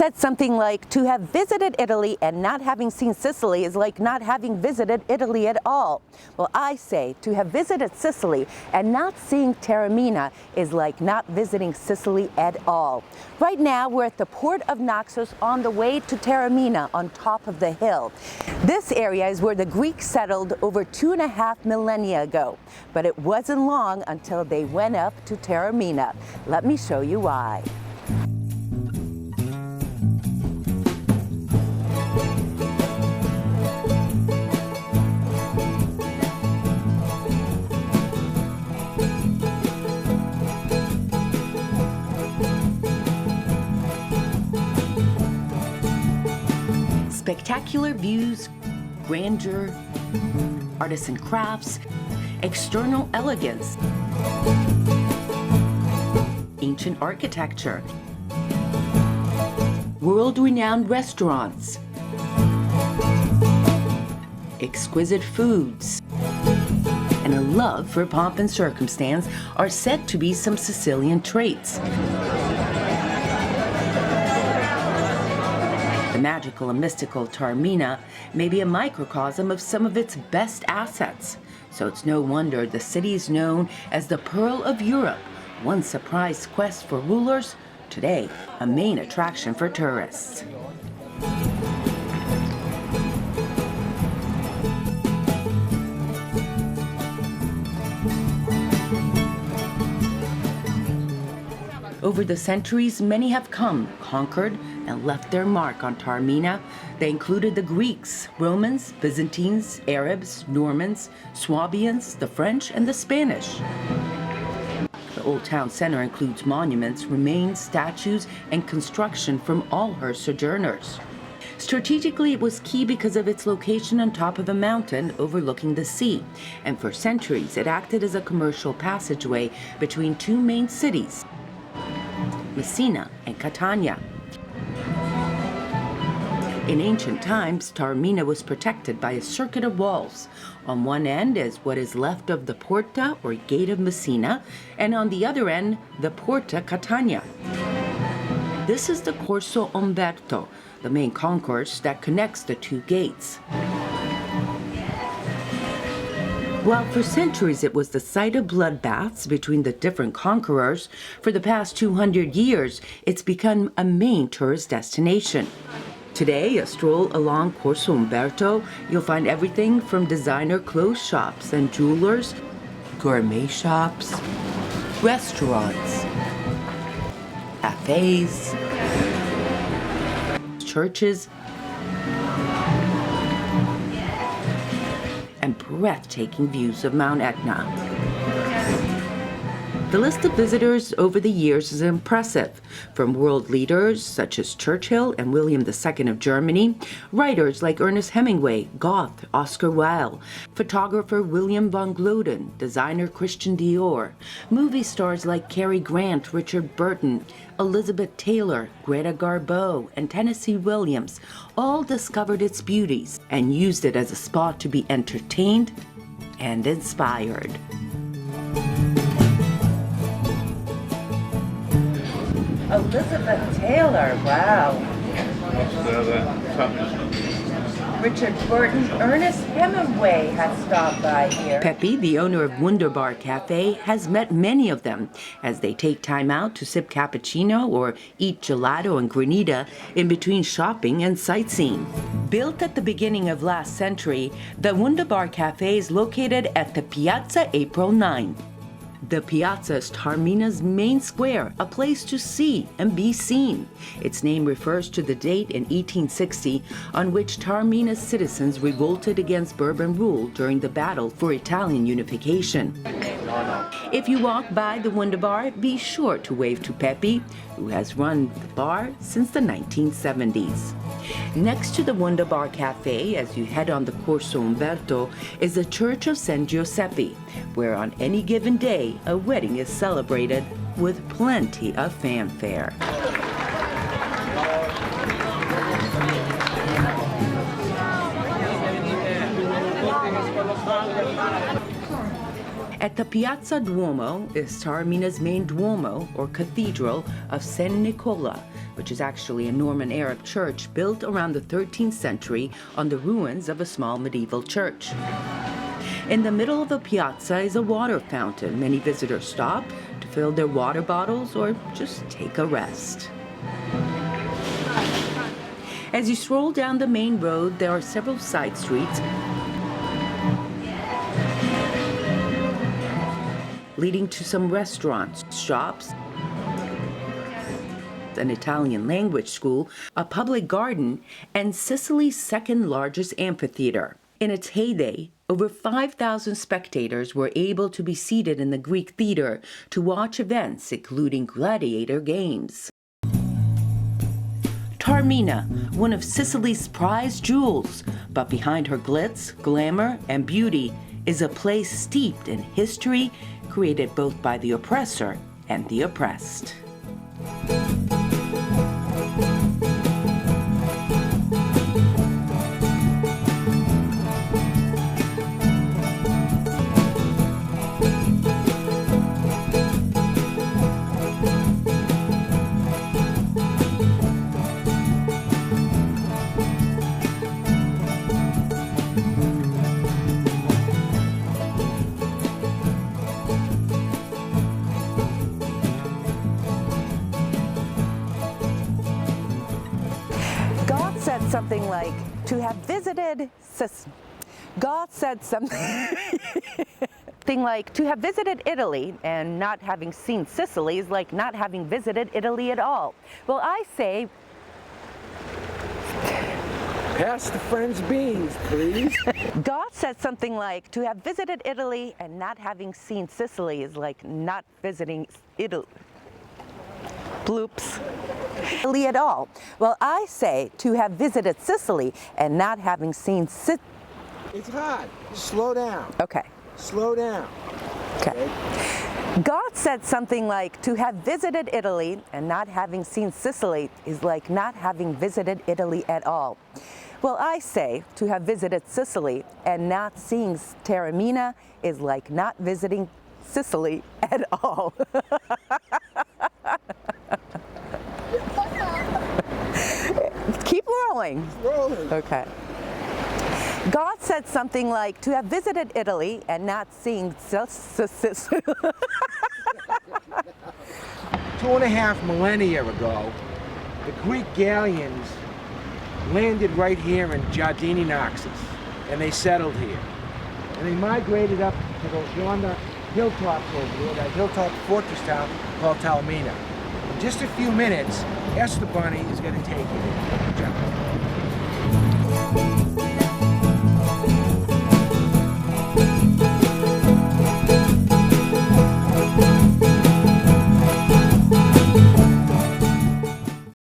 said something like, to have visited Italy and not having seen Sicily is like not having visited Italy at all. Well, I say to have visited Sicily and not seeing Taormina is like not visiting Sicily at all. Right now, we're at the port of Naxos on the way to Taormina on top of the hill. This area is where the Greeks settled over 2.5 millennia ago, but it wasn't long until they went up to Taormina. Let me show you why. Spectacular views, grandeur, artisan crafts, external elegance, ancient architecture, world-renowned restaurants, exquisite foods, and a love for pomp and circumstance are said to be some Sicilian traits. The magical and mystical Taormina may be a microcosm of some of its best assets, so it's no wonder the city is known as the Pearl of Europe, once a prized quest for rulers, today a main attraction for tourists. Over the centuries, many have come, conquered, and left their mark on Taormina. They included the Greeks, Romans, Byzantines, Arabs, Normans, Swabians, the French, and the Spanish. The Old Town Center includes monuments, remains, statues, and construction from all her sojourners. Strategically, it was key because of its location on top of a mountain overlooking the sea, and for centuries it acted as a commercial passageway between two main cities, Messina and Catania. In ancient times, Taormina was protected by a circuit of walls. On one end is what is left of the Porta, or Gate of Messina, and on the other end, the Porta Catania. This is the Corso Umberto, the main concourse that connects the two gates. While for centuries it was the site of bloodbaths between the different conquerors, for the past 200 years it's become a main tourist destination. Today, a stroll along Corso Umberto, you'll find everything from designer clothes shops and jewelers, gourmet shops, restaurants, cafes, churches, and breathtaking views of Mount Etna. The list of visitors over the years is impressive, from world leaders such as Churchill and William II of Germany, writers like Ernest Hemingway, Goethe, Oscar Wilde, photographer William von Gloden, designer Christian Dior, movie stars like Cary Grant, Richard Burton, Elizabeth Taylor, Greta Garbo, and Tennessee Williams all discovered its beauties and used it as a spot to be entertained and inspired. Elizabeth Taylor, wow. Richard Burton, Ernest Hemingway has stopped by here. Pepe, the owner of Wunderbar Cafe, has met many of them as they take time out to sip cappuccino or eat gelato and granita in between shopping and sightseeing. Built at the beginning of last century, the Wunderbar Cafe is located at the Piazza April 9. The piazza is Taormina's main square, a place to see and be seen. Its name refers to the date in 1860 on which Taormina's citizens revolted against Bourbon rule during the battle for Italian unification. If you walk by the Wunderbar, be sure to wave to Pepe, who has run the bar since the 1970s. Next to the Wunderbar Cafe, as you head on the Corso Umberto, is the Church of San Giuseppe, where on any given day, a wedding is celebrated with plenty of fanfare. At the Piazza Duomo is Taormina's main Duomo, or Cathedral, of San Nicola, which is actually a Norman Arab church built around the 13th century on the ruins of a small medieval church. In the middle of a piazza is a water fountain. Many visitors stop to fill their water bottles or just take a rest. As you stroll down the main road, there are several side streets leading to some restaurants, shops, an Italian language school, a public garden, and Sicily's second largest amphitheater. In its heyday, over 5,000 spectators were able to be seated in the Greek theater to watch events including gladiator games. Taormina, one of Sicily's prized jewels, but behind her glitz, glamour, and beauty is a place steeped in history created both by the oppressor and the oppressed. Something like to have visited Italy and not having seen Sicily is like not having visited Italy at all. Well, I say pass the friend's beans, please. God said something like to have visited Italy and not having seen Sicily is like not visiting Italy. Bloops. Italy at all. Well, I say to have visited Sicily and not having seen It's hard. Slow down. Okay. Slow down. Okay. God said something like to have visited Italy and not having seen Sicily is like not having visited Italy at all. Well, I say to have visited Sicily and not seeing Taormina is like not visiting Sicily at all. Keep rolling. Rolling. Okay. God said something like to have visited Italy and not seeing Sicily. 2.5 millennia ago, the Greek galleons landed right here in Giardini Naxos, and they settled here. And they migrated up to those yonder hilltops over there, that hilltop fortress town called Taormina. In just a few minutes, Esther Bunny is going to take you there.